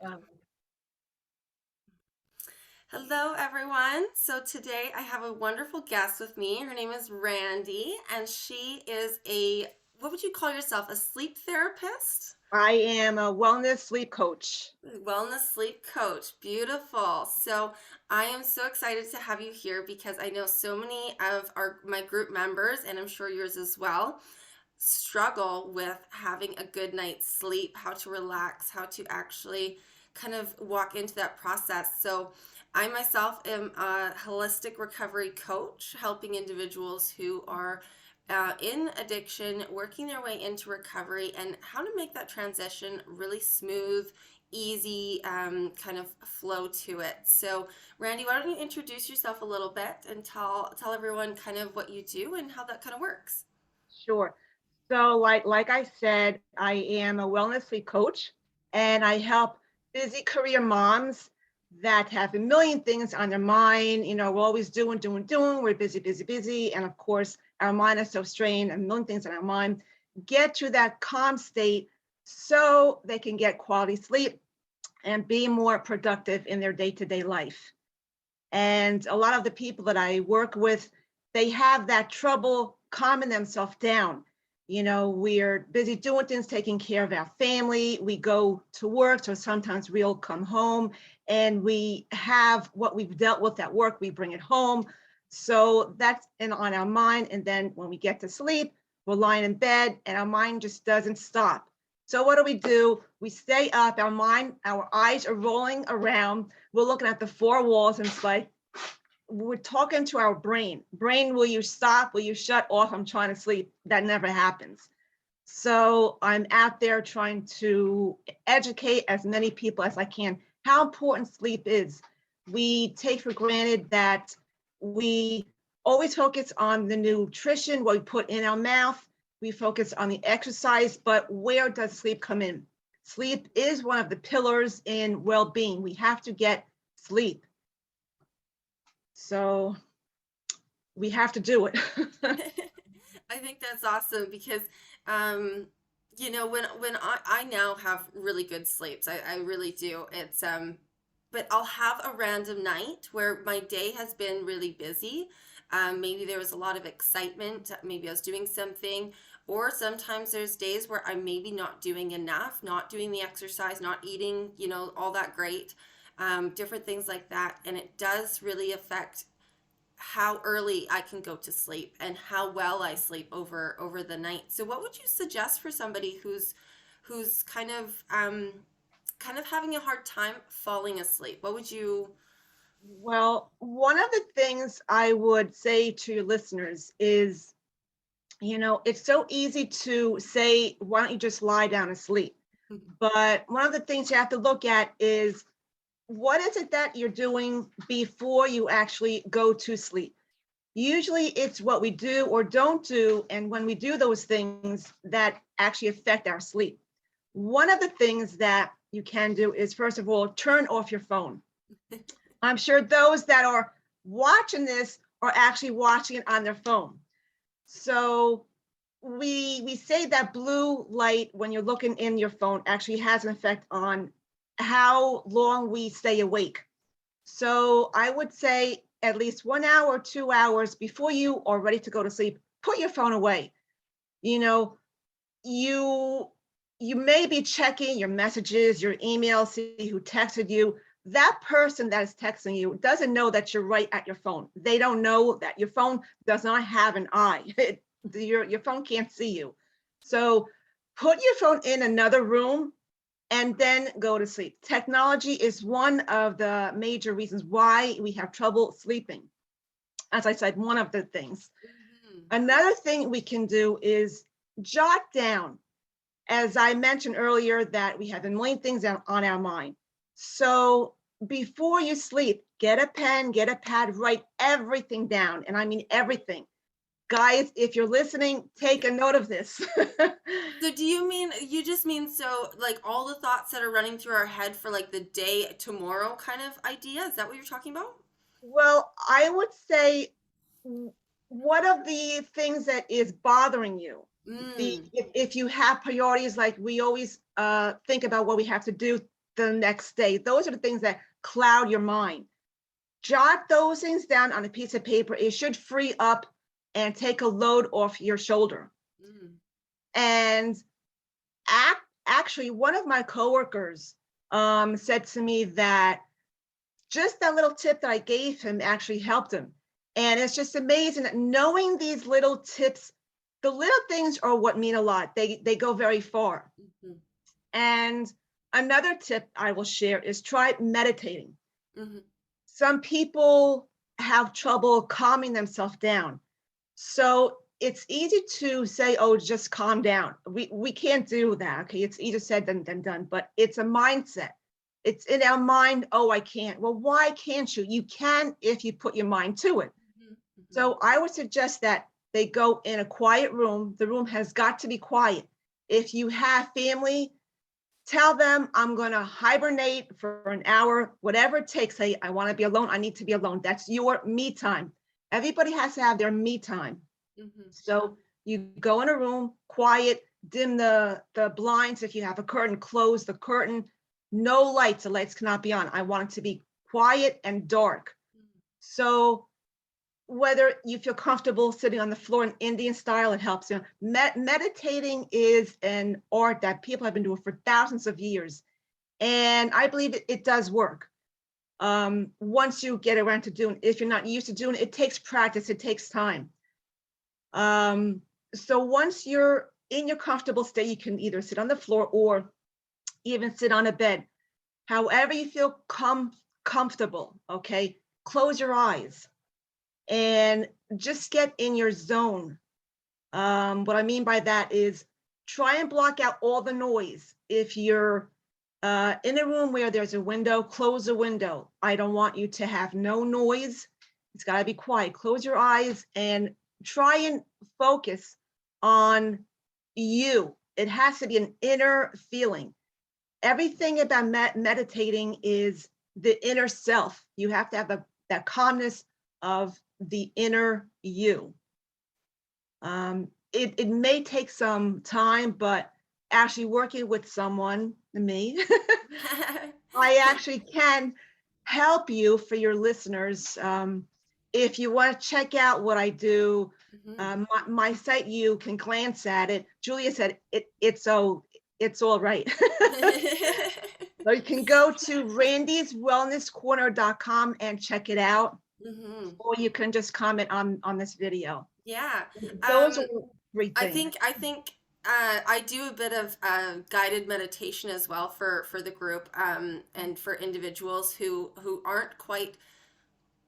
Um, Hello, everyone. So today I have a wonderful guest with me. Her name is Randi, and she is what would you call yourself? A sleep therapist? I am a wellness sleep coach. Wellness sleep coach. Beautiful. So I am so excited to have you here because I know so many of my group members, and I'm sure yours as well, struggle with having a good night's sleep, how to relax, how to actually kind of walk into that process. So, I myself am a holistic recovery coach, helping individuals who are in addiction, working their way into recovery, and how to make that transition really smooth, easy, kind of flow to it. So, Randi, why don't you introduce yourself a little bit and tell everyone kind of what you do and how that kind of works? Sure. So, like I said, I am a wellness sleep coach, and I help busy career moms that have a million things on their mind. We're always doing, doing, doing. We're busy, busy, busy, and of course, our mind is so strained, a million things on our mind. Get to that calm state so they can get quality sleep and be more productive in their day-to-day life. And a lot of the people that I work with, they have that trouble calming themselves down. We're busy doing things, taking care of our family. We go to work, so sometimes we'll come home and we have what we've dealt with at work, we bring it home. So that's on our mind. And then when we get to sleep, we're lying in bed and our mind just doesn't stop. So what do? We stay up, our mind, our eyes are rolling around. We're looking at the four walls and it's like, we're talking to our brain. Brain, will you stop? Will you shut off? I'm trying to sleep. That never happens. So I'm out there trying to educate as many people as I can how important sleep is. We take for granted that we always focus on the nutrition, what we put in our mouth. We focus on the exercise, but where does sleep come in? Sleep is one of the pillars in well-being. We have to get sleep. So we have to do it. I think that's awesome because, um, when I now have really good sleeps, I really do. But I'll have a random night where my day has been really busy. Maybe there was a lot of excitement. Maybe I was doing something, or sometimes there's days where I'm maybe not doing enough, not doing the exercise, not eating, all that great, different things like that, and it does really affect how early I can go to sleep and how well I sleep over the night. So what would you suggest for somebody who's kind of having a hard time falling asleep? What would you Well, one of the things I would say to your listeners is, it's so easy to say, why don't you just lie down and sleep? But one of the things you have to look at is, what is it that you're doing before you actually go to sleep? Usually it's what we do or don't do. And when we do those things that actually affect our sleep. One of the things that you can do is, first of all, turn off your phone. I'm sure those that are watching this are actually watching it on their phone. So we say that blue light when you're looking in your phone actually has an effect on how long we stay awake. So I would say at least 1 hour, 2 hours before you are ready to go to sleep, put your phone away. You know, you you may be checking your messages, your emails, see who texted you. That person that is texting you doesn't know that you're right at your phone. They don't know that your phone does not have an eye. Your phone can't see you. So put your phone in another room and then go to sleep. Technology is one of the major reasons why we have trouble sleeping. As I said, one of the things. Mhm. Another thing we can do is jot down, as I mentioned earlier, that we have a million things on our mind. So before you sleep, get a pen, get a pad, write everything down. And I mean everything. Guys, if you're listening, take a note of this. So do you just mean so like all the thoughts that are running through our head for like the day tomorrow kind of idea? Is that what you're talking about? Well, I would say, what of the things that is bothering you? Mm. If you have priorities, like we always think about what we have to do the next day. Those are the things that cloud your mind. Jot those things down on a piece of paper. It should free up and take a load off your shoulder. Mm. And actually, one of my coworkers said to me that just that little tip that I gave him actually helped him. And it's just amazing that knowing these little tips, the little things are what mean a lot. They go very far. Mm-hmm. And another tip I will share is try meditating. Mm-hmm. Some people have trouble calming themselves down. So it's easy to say, oh, just calm down. We can't do that. Okay. It's easier said than done, but it's a mindset. It's in our mind, oh, I can't. Well, why can't you? You can if you put your mind to it. Mm-hmm. Mm-hmm. So I would suggest that they go in a quiet room. The room has got to be quiet. If you have family, tell them I'm going to hibernate for an hour, whatever it takes. Say, I want to be alone. I need to be alone. That's your me time. Everybody has to have their me time. Mm-hmm. So you go in a room, quiet, dim the blinds. If you have a curtain, close the curtain. No lights. The lights cannot be on. I want it to be quiet and dark. So whether you feel comfortable sitting on the floor in Indian style, it helps you. Meditating is an art that people have been doing for thousands of years. And I believe it does work. Once you get around to doing, if you're not used to doing it, it takes practice, it takes time. So once you're in your comfortable state, you can either sit on the floor or even sit on a bed. However you feel comfortable, okay? Close your eyes and just get in your zone. What I mean by that is try and block out all the noise. If you're in a room where there's a window, close the window. I don't want you to have no noise. It's got to be quiet. Close your eyes and try and focus on you. It has to be an inner feeling. Everything about meditating is the inner self. You have to have that calmness of the inner you. It may take some time, but actually working with someone, me, I actually can help you for your listeners. If you want to check out what I do, my site, you can glance at it. Julia said it's all right. So you can go to randyswellnesscorner.com and check it out, or you can just comment on this video. Yeah. Those are great I things. think I do a bit of guided meditation as well for the group, and for individuals who aren't quite,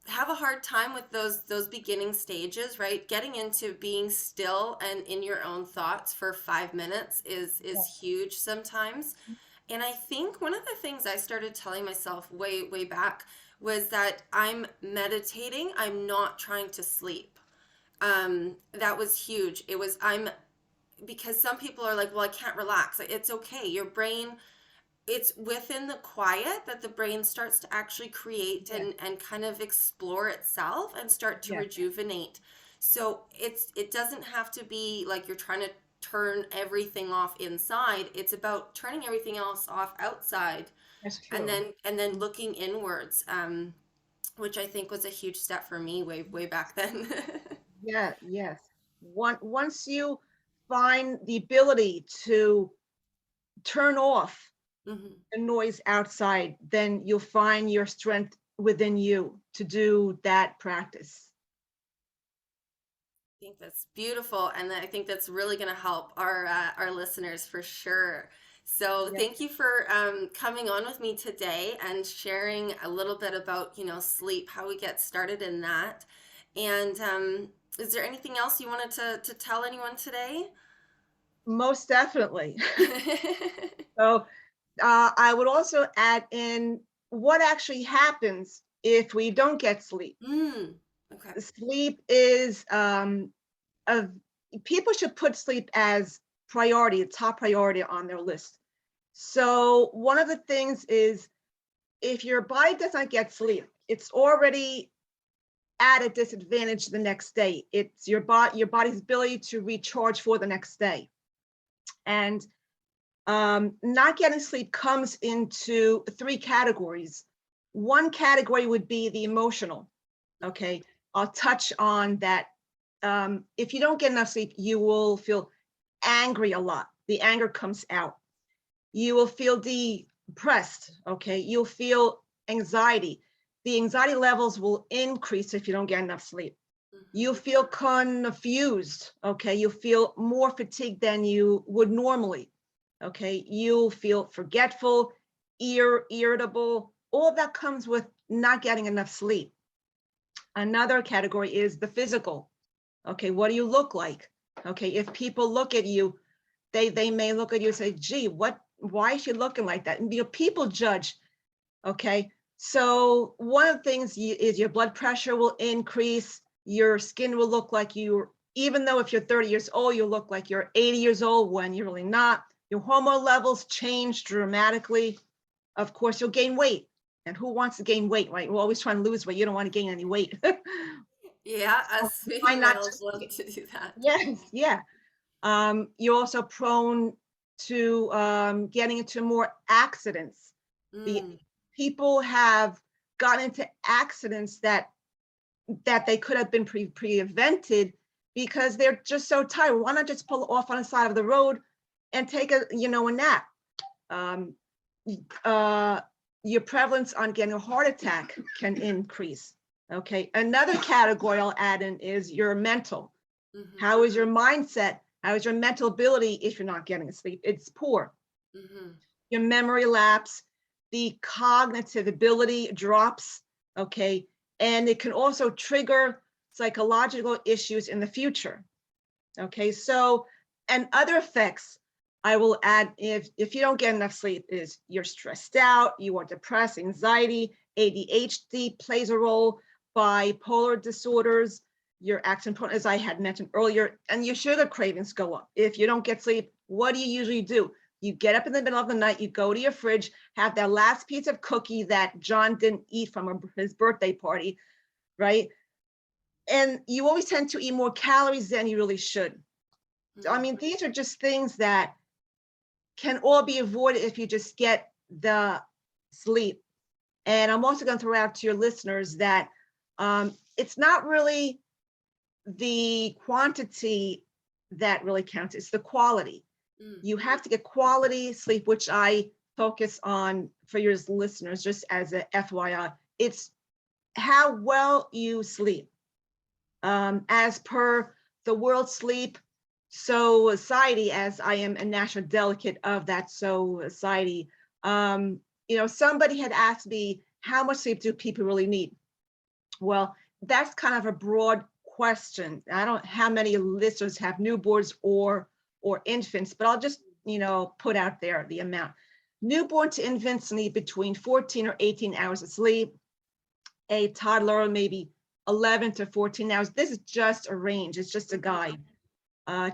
have a hard time with those beginning stages, right? Getting into being still and in your own thoughts for 5 minutes is huge sometimes. And I think one of the things I started telling myself way back was that I'm meditating, I'm not trying to sleep. That was huge. It was, because some people are like, well, I can't relax. It's okay. Your brain, it's within the quiet that the brain starts to actually create and kind of explore itself and start to rejuvenate. So it doesn't have to be like you're trying to turn everything off inside. It's about turning everything else off outside. That's true. And then looking inwards, which I think was a huge step for me way back then. Yes. Once you find the ability to turn off Hmm. the noise outside, then you'll find your strength within you to do that practice. I think that's beautiful, and I think that's really going to help our listeners for sure. So Yeah. thank you for coming on with me today and sharing a little bit about sleep, how we get started in that. And is there anything else you wanted to tell anyone today? Most definitely. So I would also add in what actually happens if we don't get sleep. Mm, okay. Sleep is a people should put sleep as priority, a top priority on their list. So one of the things is if your body does not get sleep, it's already at a disadvantage the next day. It's your body's ability to recharge for the next day. And Not getting sleep comes into three categories. One category would be the emotional. Okay, I'll touch on that. If you don't get enough sleep, you will feel angry a lot. The anger comes out. You will feel depressed. Okay, you'll feel anxiety. The anxiety levels will increase if you don't get enough sleep. You'll feel confused. Okay, you'll feel more fatigued than you would normally. Okay, you'll feel forgetful, irritable. All of that comes with not getting enough sleep. Another category is the physical. Okay, what do you look like? Okay, if people look at you, they may look at you and say, gee, why is she looking like that? And people judge. Okay, so one of the things is your blood pressure will increase, your skin will look like you, even though if you're 30 years old, you look like you're 80 years old when you're really not. Your hormone levels change dramatically. Of course, you'll gain weight. And who wants to gain weight, right? We're always trying to lose weight. You don't want to gain any weight. Yeah, So us why not females just, love to do that. yes, yeah. You're also prone to getting into more accidents. The Mm, people have gotten into accidents that they could have been prevented because they're just so tired. Why not just pull off on the side of the road and take a nap? Um, uh, your prevalence on getting a heart attack can increase. Okay. Another category I'll add in is your mental. mm-hmm, How is your mindset? How is your mental ability if you're not getting sleep? It's poor. mm-hmm, Your memory lapse, the cognitive ability drops. Okay. And it can also trigger psychological issues in the future. Okay. So, and other effects I will add if you don't get enough sleep is you're stressed out, you are depressed, anxiety, ADHD plays a role, bipolar disorders, your accident prone, as I had mentioned earlier, and your sugar cravings go up. If you don't get sleep, what do you usually do? You get up in the middle of the night, you go to your fridge, have that last piece of cookie that John didn't eat from his birthday party, right? And you always tend to eat more calories than you really should. I mm. mean, these are just things that can all be avoided if you just get the sleep. And I'm also going to throw out to your listeners that it's not really the quantity that really counts, it's the quality. Mm. You have to get quality sleep, which I focus on for your listeners, just as a FYI. It's how well you sleep. As per the World Sleep Society, as I am a national delegate of that society, somebody had asked me, how much sleep do people really need? Well, that's kind of a broad question. I don't know how many listeners have newborns or infants, but I'll just, put out there the amount. Newborn to infants need between 14 or 18 hours of sleep. A toddler, maybe 11 to 14 hours. This is just a range. It's just a guide.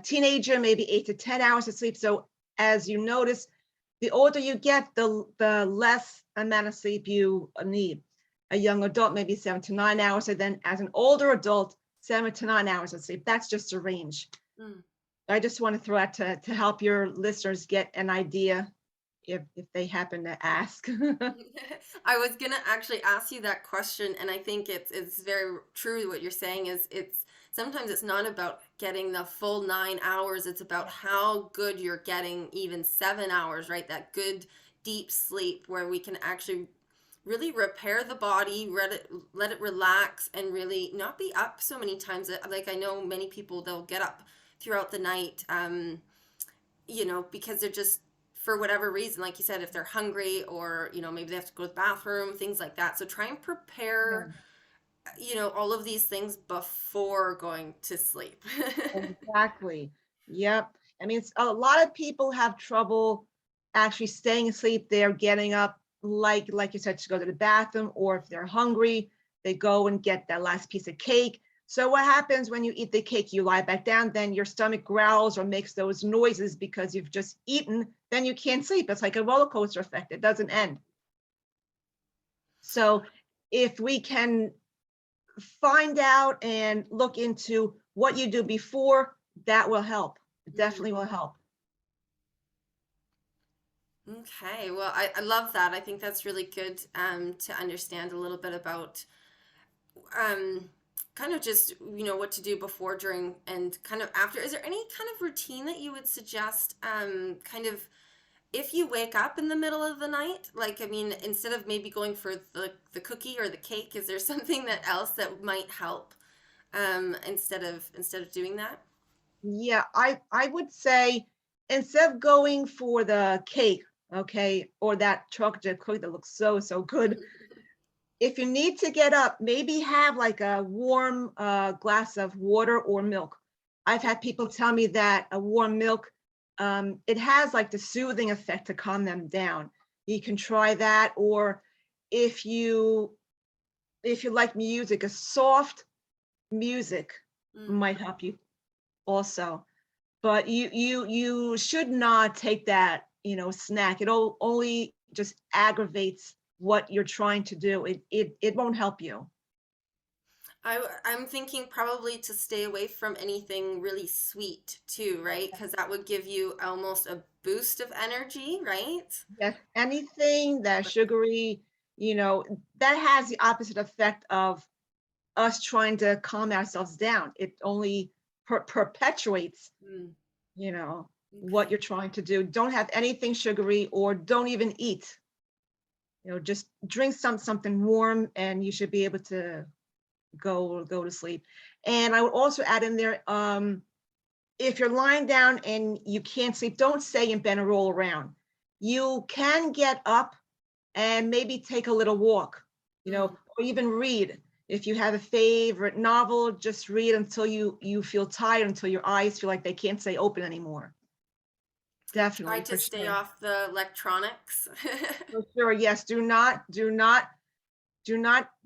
Teenager, maybe 8 to 10 hours of sleep. So as you notice, the older you get, the less amount of sleep you need. A young adult, maybe 7 to 9 hours. And then as an older adult, 7 to 9 hours of sleep. That's just a range. Mm. I just want to throw out to help your listeners get an idea if they happen to ask. I was gonna actually ask you that question, and I think it's very true what you're saying is it's sometimes it's not about getting the full 9 hours, it's about how good you're getting even 7 hours, right? That good deep sleep where we can actually really repair the body, let it relax, and really not be up so many times. Like I know many people, they'll get up throughout the night, because they're just for whatever reason, like you said, if they're hungry or maybe they have to go to the bathroom, things like that. So try and Yeah. prepare, all of these things before going to sleep. Exactly. Yep. I mean, a lot of people have trouble actually staying asleep. They're getting up, like you said, to go to the bathroom, or if they're hungry, they go and get that last piece of cake. So what happens when you eat the cake? You lie back down, then your stomach growls or makes those noises because you've just eaten. Then you can't sleep. It's like a roller coaster effect. It doesn't end. So if we can find out and look into what you do before, that will help. It Mhm. definitely will help. Okay, well, I love that. I think that's really good to understand a little bit about um, kind of just, what to do before, during, and kind of after. Is there any kind of routine that you would suggest, kind of if you wake up in the middle of the night? Like, I mean, instead of maybe going for the cookie or the cake, is there something that else that might help instead of doing that? Yeah, I would say instead of going for the cake, okay, or that chocolate chip cookie that looks so good, if you need to get up, maybe have like a warm glass of water or milk. I've had people tell me that a warm milk, it has like the soothing effect to calm them down. You can try that, or if you if you like music, a soft music Mm. might help you also. But you should not take that, snack. It'll only just aggravates what you're trying to do. It won't help you. I'm thinking probably to stay away from anything really sweet too, right? Because that would give you almost a boost of energy, right? Yes, anything that's sugary, that has the opposite effect of us trying to calm ourselves down. It only perpetuates, Mm, you know, what okay. you're trying to do. Don't have anything sugary or don't even eat. Just drink something warm and you should be able to go to sleep. And I would also add in there, if you're lying down and you can't sleep, don't stay in bed and roll around. You can get up and maybe take a little walk, Mm. or even read. If you have a favorite novel, just read until you feel tired, until your eyes feel like they can't stay open anymore. Try Definitely, to for stay sure. off the electronics. For sure, yes. Do not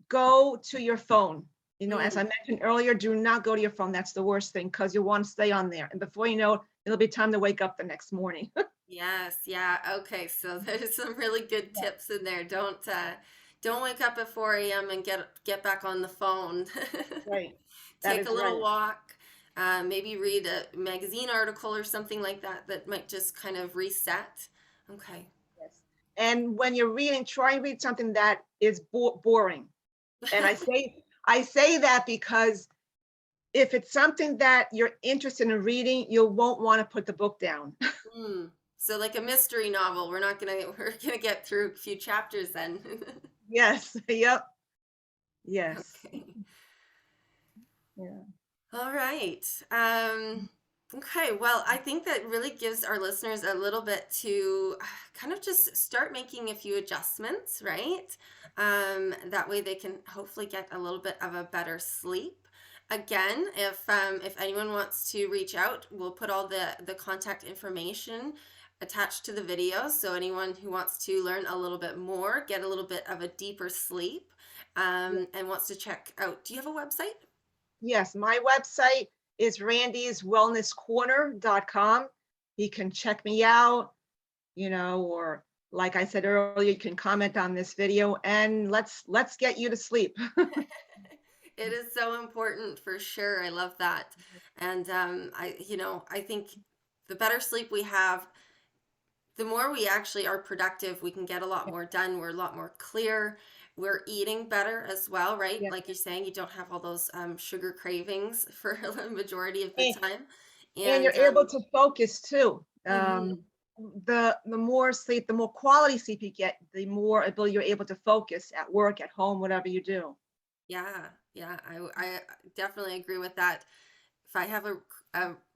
go to your phone. As I Mm. mentioned earlier, do not go to your phone. That's the worst thing because you want to stay on there. And before you know it, it'll be time to wake up the next morning. Yes, yeah. Okay, so there's some really good tips in there. Don't wake up at 4 a.m. and get back on the phone. Right. That Take a is little right. walk, maybe read a magazine article or something like that that might just kind of reset. Okay. Yes. And when you're reading, try and read something that is boring. And I say that because if it's something that you're interested in reading, you won't want to put the book down. Mm. So like a mystery novel, we're gonna get through a few chapters then. Yes. Yep. Yes. Okay. Yeah. All right. Okay. Well, I think that really gives our listeners a little bit to kind of just start making a few adjustments, right? That way they can hopefully get a little bit of a better sleep. Again, if anyone wants to reach out, we'll put all the contact information attached to the video. So anyone who wants to learn a little bit more, get a little bit of a deeper sleep, Yeah. and wants to check out. Do you have a website? Yes. My website is randyswellnesscorner.com. You can check me out, or like I said earlier, you can comment on this video and let's get you to sleep. It is so important for sure. I love that. And I think the better sleep we have, the more we actually are productive, we can get a lot more done. We're a lot more clear. We're eating better as well, right? Yeah. Like you're saying, you don't have all those sugar cravings for the majority of the And, time. and you're And able to focus too. mhm. The more sleep, the more quality sleep you get, the more ability you're able to focus at work, at home, whatever you do. Yeah, yeah, I definitely agree with that. If I have a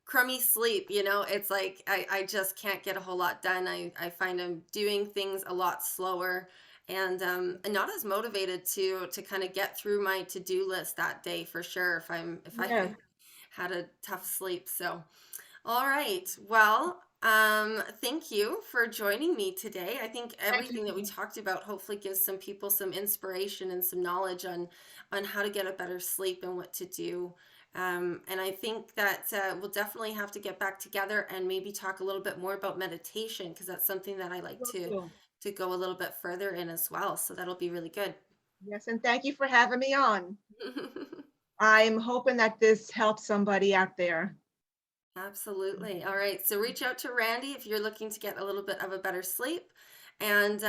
crummy sleep, it's like I just can't get a whole lot done. I find I'm doing things a lot slower and not as motivated to kind of get through my to-do list that day for sure if I Yeah. had a tough sleep. So all right. Well, thank you for joining me today. I think Thank you. everything that we talked about hopefully gives some people some inspiration and some knowledge on how to get a better sleep and what to do. And I think that we'll definitely have to get back together and maybe talk a little bit more about meditation because that's something that I like Will to do. to go a little bit further in as well. So that'll be really good. Yes, and thank you for having me on. I'm hoping that this helps somebody out there. Absolutely. All right. So reach out to Randy if you're looking to get a little bit of a better sleep. And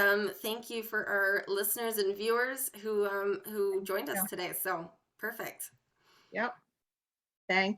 thank you for our listeners and viewers who joined us Yeah. today. So perfect. Yep. Thank